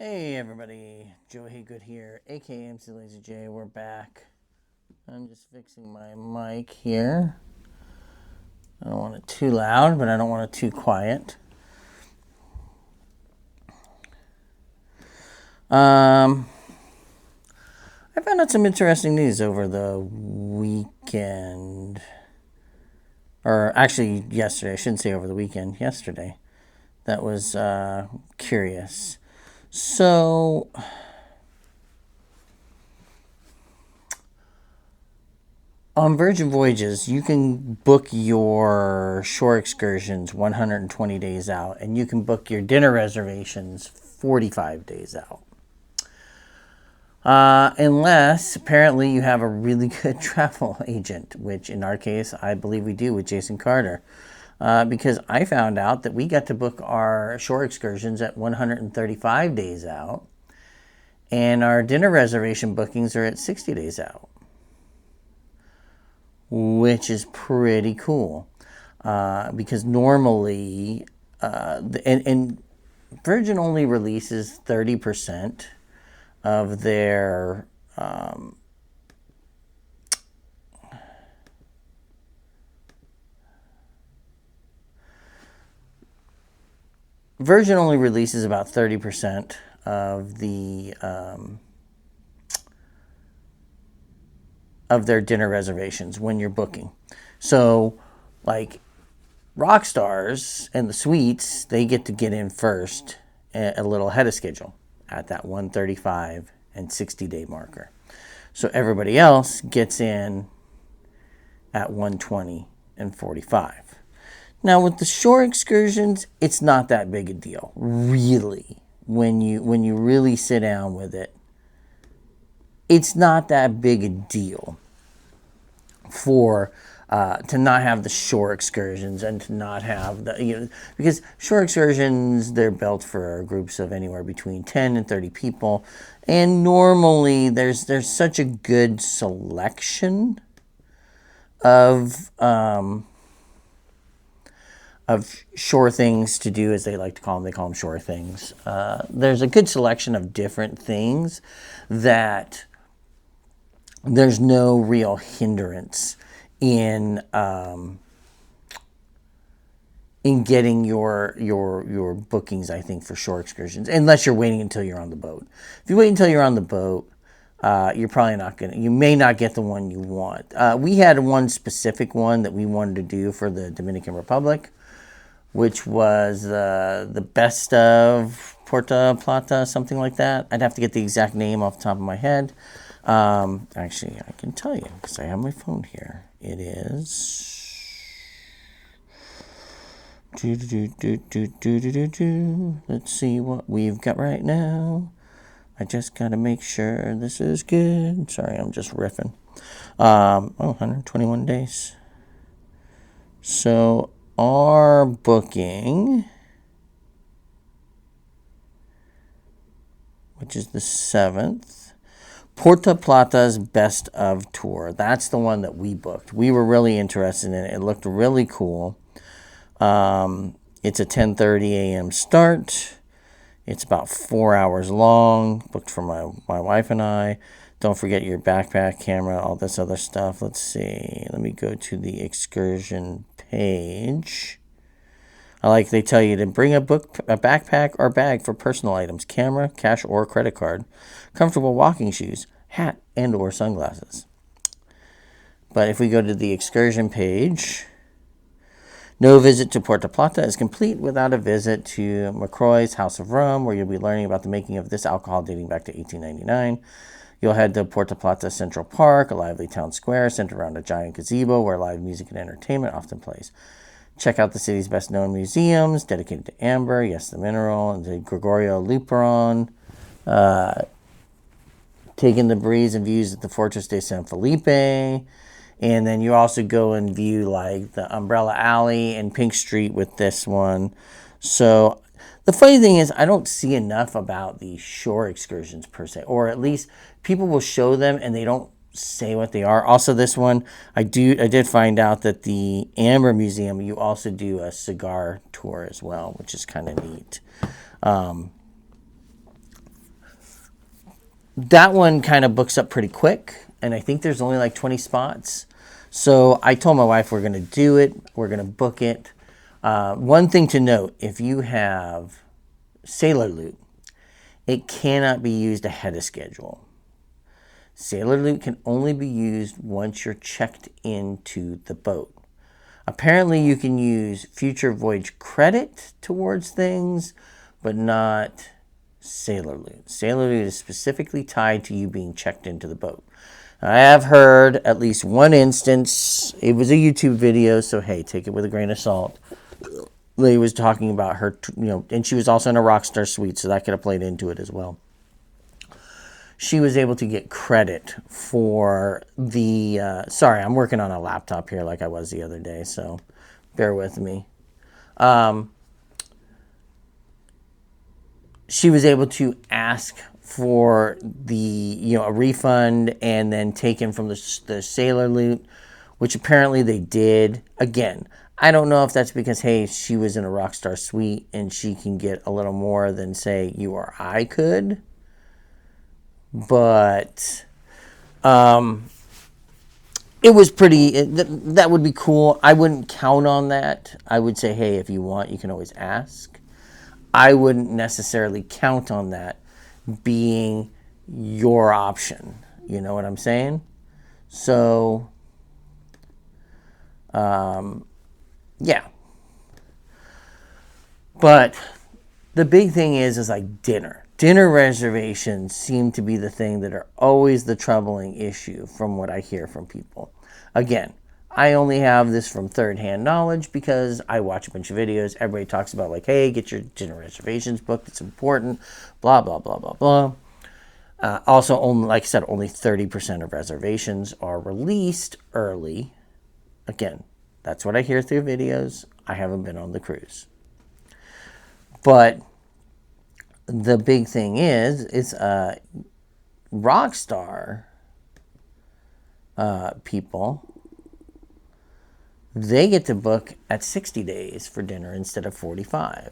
Hey everybody, Joe Haygood here, aka mclazyj. We're back. I'm just fixing my mic here. I don't want it too loud, but I don't want it too quiet. I found out some interesting news over the weekend. Or actually, yesterday. I shouldn't say over the weekend. Yesterday. That was curious. So, on Virgin Voyages, you can book your shore excursions 120 days out, and you can book your dinner reservations 45 days out. Unless, apparently, you have a really good travel agent, which in our case, I believe we do with Jason Carter. Because I found out that we got to book our shore excursions at 135 days out, and our dinner reservation bookings are at 60 days out, which is pretty cool. Because normally, and Virgin only releases 30% of their Virgin only releases about 30% of the of their dinner reservations when you're booking. So, like rock stars and the suites, they get to get in first a little ahead of schedule at that 135 and 60 day marker. So everybody else gets in at 120 and 45. Now with the shore excursions, it's not that big a deal, really. When you really sit down with it, it's not that big a deal for to not have the shore excursions and to not have the because shore excursions, they're built for groups of anywhere between 10 and 30 people, and normally there's such a good selection of shore things to do, as they like to call them. They call them shore things. There's a good selection of different things that there's no real hindrance in getting your bookings, I think, for shore excursions, unless you're waiting until you're on the boat. If you wait until you're on the boat, you're probably not gonna. You may not get the one you want. We had one specific one that we wanted to do for the Dominican Republic, which was the best of Puerto Plata, something like that. I'd have to get the exact name off the top of my head. Actually, I can tell you because I have my phone here. It is. Let's see what we've got right now. I just gotta make sure this is good. Sorry, I'm just riffing. 121 days. So our booking, which is the 7th, Puerto Plata's Best of Tour. That's the one that we booked. We were really interested in it. It looked really cool. It's a 10:30 a.m. start. It's about 4 hours long. Booked for my wife and I. Don't forget your backpack, camera, all this other stuff. Let's see. Let me go to the excursion page. They tell you to bring a backpack or bag for personal items, camera, cash, or credit card, comfortable walking shoes, hat, and or sunglasses. But if we go to the excursion page, no visit to Puerto Plata is complete without a visit to mclazyj's House of Rum, where you'll be learning about the making of this alcohol dating back to 1899. You'll head to Puerto Plata Central Park, a lively town square centered around a giant gazebo where live music and entertainment often plays. Check out the city's best-known museums dedicated to amber, yes, the mineral, and the Gregorio Luperon. Taking the breeze and views at the Fortress de San Felipe. And then you also go and view like the Umbrella Alley and Pink Street with this one. So the funny thing is, I don't see enough about the shore excursions per se, or at least people will show them and they don't say what they are. Also, this one, I did find out that the Amber Museum, you also do a cigar tour as well, which is kind of neat. that one kind of books up pretty quick, and I think there's only like 20 spots. So I told my wife we're going to do it. We're going to book it. One thing to note, if you have Sailor Loot, it cannot be used ahead of schedule. Sailor Loot can only be used once you're checked into the boat. Apparently you can use future voyage credit towards things, but not Sailor Loot. Sailor Loot is specifically tied to you being checked into the boat. I have heard at least one instance. It was a YouTube video, so hey, take it with a grain of salt. Lady was talking about her, and she was also in a Rockstar suite, so that could have played into it as well. She was able to get credit for the, sorry, I'm working on a laptop here like I was the other day, so bear with me. She was able to ask for the, a refund and then taken from the Sailor Loot, which apparently they did. Again, I don't know if that's because, hey, she was in a Rockstar suite and she can get a little more than, say, you or I could. But it was pretty, that would be cool. I wouldn't count on that. I would say, hey, if you want, you can always ask. I wouldn't necessarily count on that being your option. You know what I'm saying? So, yeah. But the big thing is like dinner. Dinner reservations seem to be the thing that are always the troubling issue from what I hear from people. Again, I only have this from third-hand knowledge because I watch a bunch of videos. Everybody talks about like, hey, get your dinner reservations booked. It's important. Blah, blah, blah, blah, blah. Also, only, like I said, only 30% of reservations are released early. Again, that's what I hear through videos. I haven't been on the cruise. But the big thing is Rockstar people, they get to book at 60 days for dinner instead of 45.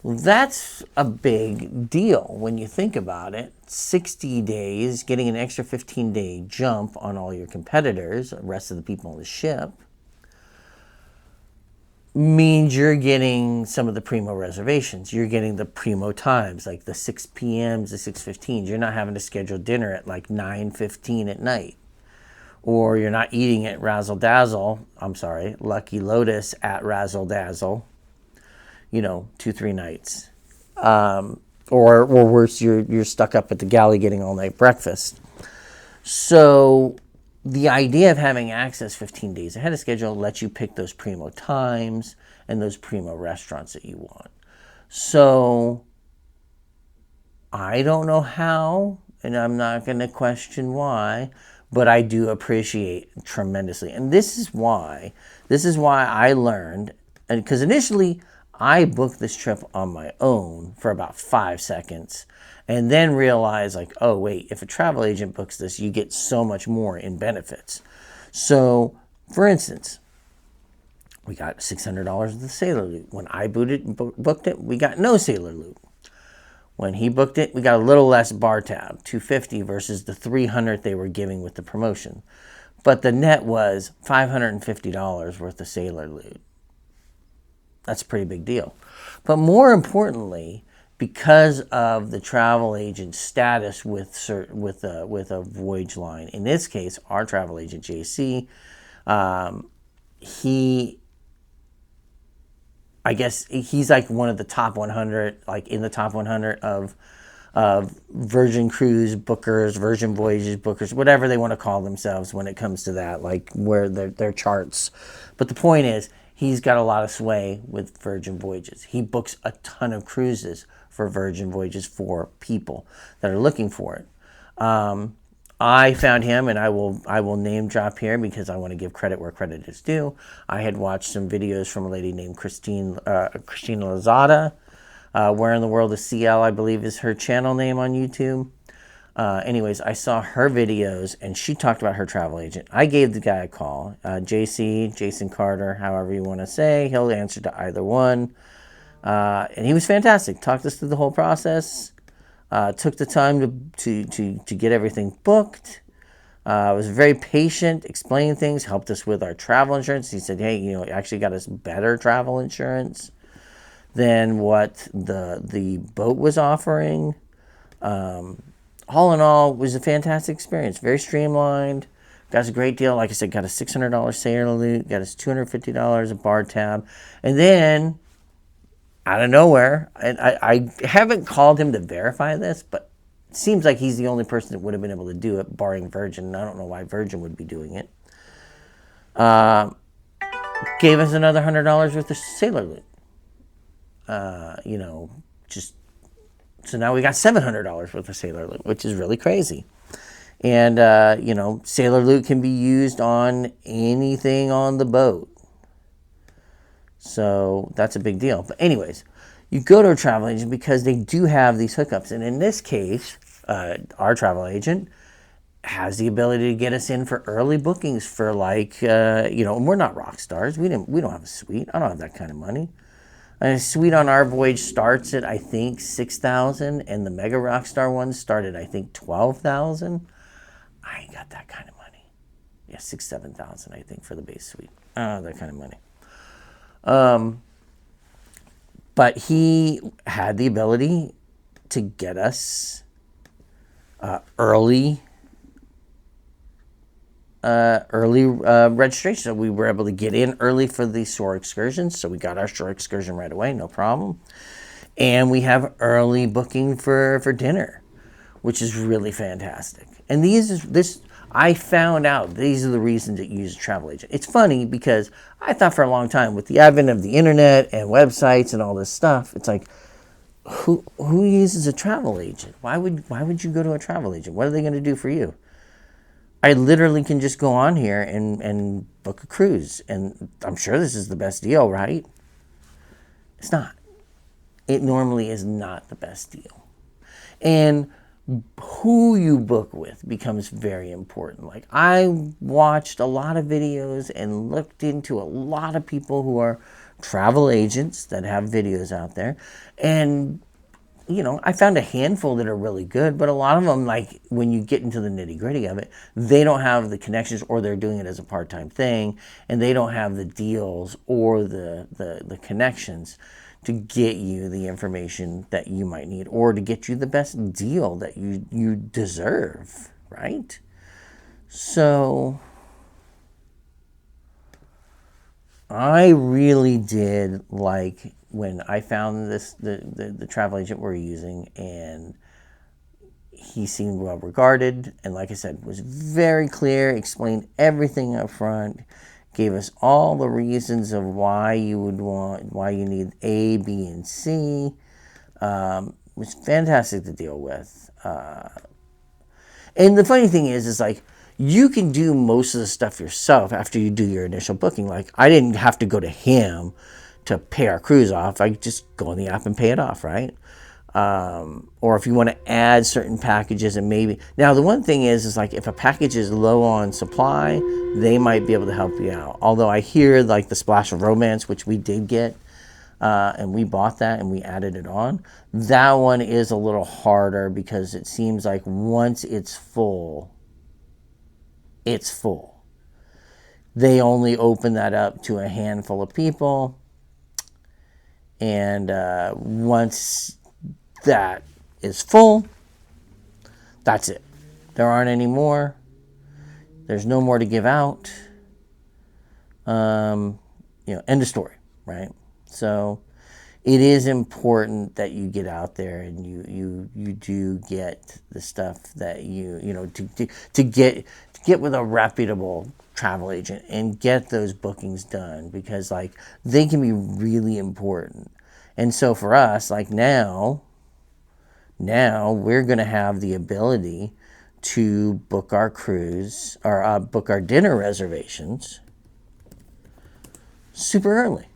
That's a big deal when you think about it. 60 days, getting an extra 15-day jump on all your competitors, the rest of the people on the ship, means you're getting some of the primo reservations. You're getting the primo times, like the 6 p.m.s, the 6:15s. You're not having to schedule dinner at like 9:15 at night. Or you're not eating at Razzle Dazzle. I'm sorry, Lucky Lotus at Razzle Dazzle. 2-3 nights. Or worse, you're stuck up at the galley getting all-night breakfast. So the idea of having access 15 days ahead of schedule lets you pick those primo times and those primo restaurants that you want. So I don't know how, and I'm not going to question why, but I do appreciate tremendously. And this is why I learned, because initially I booked this trip on my own for about 5 seconds and then realized like, oh wait, if a travel agent books this, you get so much more in benefits. So for instance, we got $600 of the Sailor Loot. When I booked it, we got no Sailor Loot. When he booked it, we got a little less bar tab, $250 versus the $300 they were giving with the promotion. But the net was $550 worth of Sailor Loot. That's a pretty big deal. But more importantly, because of the travel agent status with a voyage line, in this case, our travel agent JC, I guess he's like one of the top 100, like in the top 100 of Virgin Cruise bookers, Virgin Voyages bookers, whatever they want to call themselves when it comes to that, like where their charts. But the point is, he's got a lot of sway with Virgin Voyages. He books a ton of cruises for Virgin Voyages for people that are looking for it. I found him, and I will name drop here because I want to give credit where credit is due. I had watched some videos from a lady named Christina Lazada. Where in the World is CL, I believe, is her channel name on YouTube. Anyways, I saw her videos, and she talked about her travel agent. I gave the guy a call. Jason Carter, however you want to say. He'll answer to either one. And he was fantastic. Talked us through the whole process. Took the time to get everything booked. Was very patient, explaining things, helped us with our travel insurance. He said, hey, you know, actually got us better travel insurance than what the boat was offering. All in all, it was a fantastic experience. Very streamlined. Got us a great deal. Like I said, got a $600 sailor loot, got us $250 a bar tab. And then, out of nowhere, and I haven't called him to verify this, but it seems like he's the only person that would have been able to do it, barring Virgin. And I don't know why Virgin would be doing it. Gave us another $100 worth of sailor loot. You know, just so now we got $700 worth of sailor loot, which is really crazy. And you know, sailor loot can be used on anything on the boat, so that's a big deal. But anyways, you go to a travel agent because they do have these hookups, and in this case, our travel agent has the ability to get us in for early bookings for like you know, and we're not rock stars. We don't have a suite. I don't have that kind of money. A suite on our voyage starts at, I think, $6,000, and the Mega Rockstar one started, I think, $12,000. I ain't got that kind of money. Yeah, $6,000-7,000, I think, for the base suite. That kind of money. But he had the ability to get us early registration. So we were able to get in early for the shore excursions. So we got our shore excursion right away, no problem. And we have early booking for dinner, which is really fantastic. And I found out these are the reasons that you use a travel agent. It's funny because I thought for a long time, with the advent of the internet and websites and all this stuff, it's like, who uses a travel agent? Why would you go to a travel agent? What are they going to do for you? I literally can just go on here and book a cruise. And I'm sure this is the best deal, right? It's not. It normally is not the best deal. And who you book with becomes very important. Like, I watched a lot of videos and looked into a lot of people who are travel agents that have videos out there. And you know, I found a handful that are really good, but a lot of them, like, when you get into the nitty-gritty of it, they don't have the connections, or they're doing it as a part-time thing, and they don't have the deals or the connections to get you the information that you might need, or to get you the best deal that you deserve, right? So I really did like when I found the travel agent we're using, and he seemed well regarded, and like I said, was very clear, explained everything up front, gave us all the reasons of why you need A, B, and C. Was fantastic to deal with. And the funny thing is like, you can do most of the stuff yourself after you do your initial booking. Like, I didn't have to go to him to pay our cruise off. I just go on the app and pay it off, right? Or if you want to add certain packages, and maybe now the one thing is like, if a package is low on supply, they might be able to help you out. Although I hear like the Splash of Romance, which we did get, and we bought that and we added it on. That one is a little harder because it seems like once it's full, it's full. They only open that up to a handful of people. And once that is full, that's it. There aren't any more. There's no more to give out. You know, end of story, right? So it is important that you get out there and you do get the stuff that you know, to get with a reputable travel agent and get those bookings done, because like, they can be really important. And so for us, like, now we're going to have the ability to book our cruise, or book our dinner reservations super early.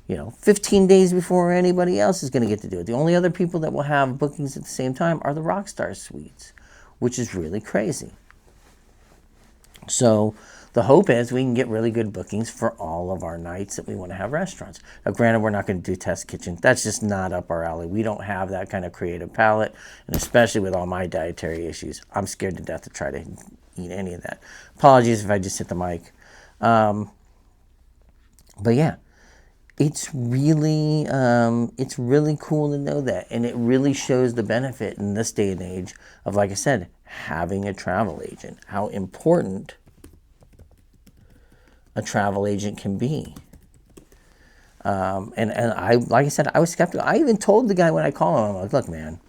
You know, 15 days before anybody else is going to get to do it. The only other people that will have bookings at the same time are the Rockstar suites, which is really crazy. So the hope is we can get really good bookings for all of our nights that we want to have restaurants. Now, granted, we're not going to do test kitchen. That's just not up our alley. We don't have that kind of creative palate, and especially with all my dietary issues, I'm scared to death to try to eat any of that. Apologies if I just hit the mic. But yeah, it's really cool to know that, and it really shows the benefit in this day and age of, like I said, having a travel agent. How important a travel agent can be. And I, like I said, I was skeptical. I even told the guy when I called him, I'm like, look, man,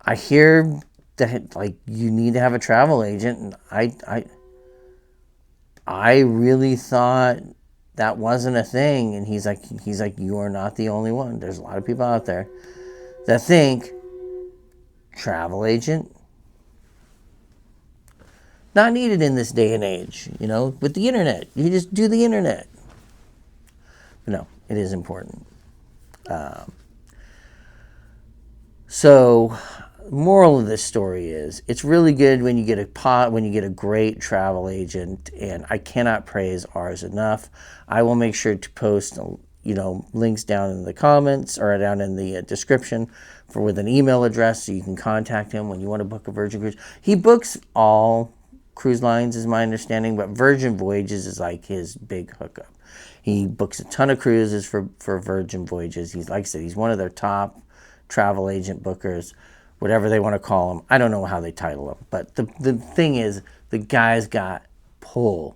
I hear that like you need to have a travel agent, and I really thought that wasn't a thing. And he's like, you are not the only one. There's a lot of people out there that think travel agent not needed in this day and age. You know, with the internet, you just do the internet. But no, it is important. So, moral of this story is, it's really good when you get a great travel agent, and I cannot praise ours enough. I will make sure to post, links down in the comments or down in the description with an email address so you can contact him when you want to book a Virgin cruise. He books all cruise lines, is my understanding, but Virgin Voyages is like his big hookup. He books a ton of cruises for Virgin Voyages. He's, like I said, he's one of their top travel agent bookers, whatever they want to call him. I don't know how they title him, but the thing is, the guy's got pull.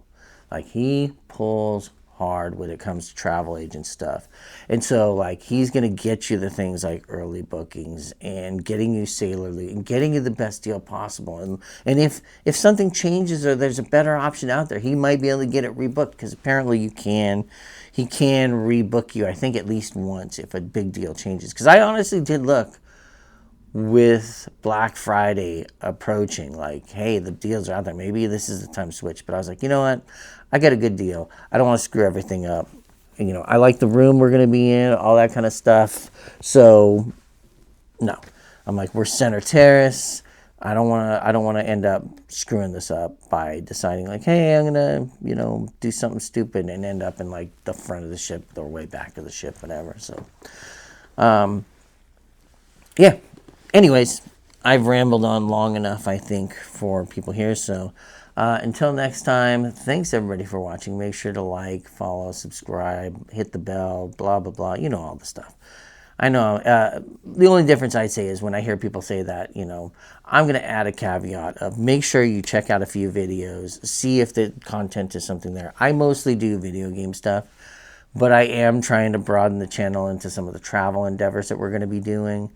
Like, he pulls hard when it comes to travel agent stuff. And so, like, he's going to get you the things like early bookings and getting you sailor leave and getting you the best deal possible. And if something changes or there's a better option out there, he might be able to get it rebooked, because apparently he can rebook you, I think, at least once if a big deal changes. Because I honestly did look with Black Friday approaching, like, hey, the deals are out there. Maybe this is the time to switch. But I was like, you know what? I got a good deal. I don't want to screw everything up. And, I like the room we're going to be in, all that kind of stuff. So, no. I'm like, we're center terrace. I don't want to end up screwing this up by deciding, like, hey, I'm going to, do something stupid and end up in, like, the front of the ship or way back of the ship, whatever. So, yeah. Anyways, I've rambled on long enough, I think, for people here. So until next time, thanks everybody for watching. Make sure to like, follow, subscribe, hit the bell, blah, blah, blah. You know all the stuff. I know. The only difference I'd say is when I hear people say that, I'm going to add a caveat of make sure you check out a few videos, see if the content is something there. I mostly do video game stuff, but I am trying to broaden the channel into some of the travel endeavors that we're going to be doing.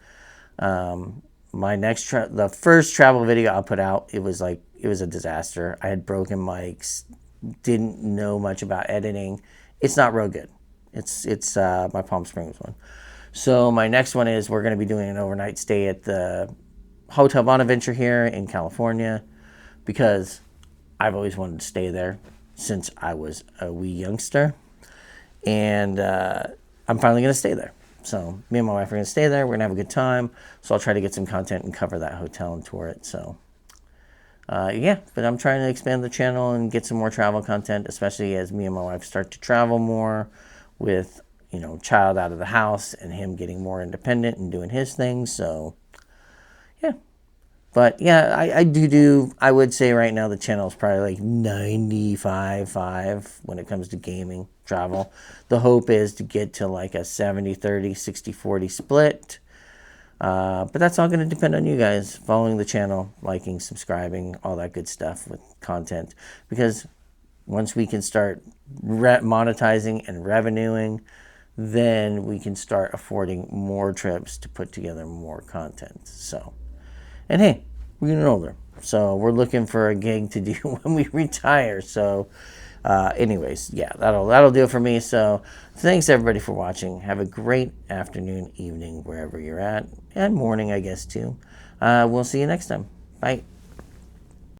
The first travel video I'll put out, it was a disaster. I had broken mics, didn't know much about editing. It's not real good. It's my Palm Springs one. So my next one is we're going to be doing an overnight stay at the Hotel Bonaventure here in California, because I've always wanted to stay there since I was a wee youngster, and I'm finally going to stay there. So me and my wife are going to stay there. We're going to have a good time. So I'll try to get some content and cover that hotel and tour it. So, yeah, but I'm trying to expand the channel and get some more travel content, especially as me and my wife start to travel more with, child out of the house and him getting more independent and doing his thing. So, yeah. But, yeah, I would say right now the channel is probably like 95.5 when it comes to gaming travel. The hope is to get to like a 70-30, 60-40 split. But that's all going to depend on you guys following the channel, liking, subscribing, all that good stuff with content. Because once we can start monetizing and revenuing, then we can start affording more trips to put together more content. So, and hey, we're getting older, so we're looking for a gig to do when we retire. So, anyways, yeah, that'll do it for me. So, thanks everybody for watching. Have a great afternoon, evening, wherever you're at, and morning, I guess too. We'll see you next time. Bye.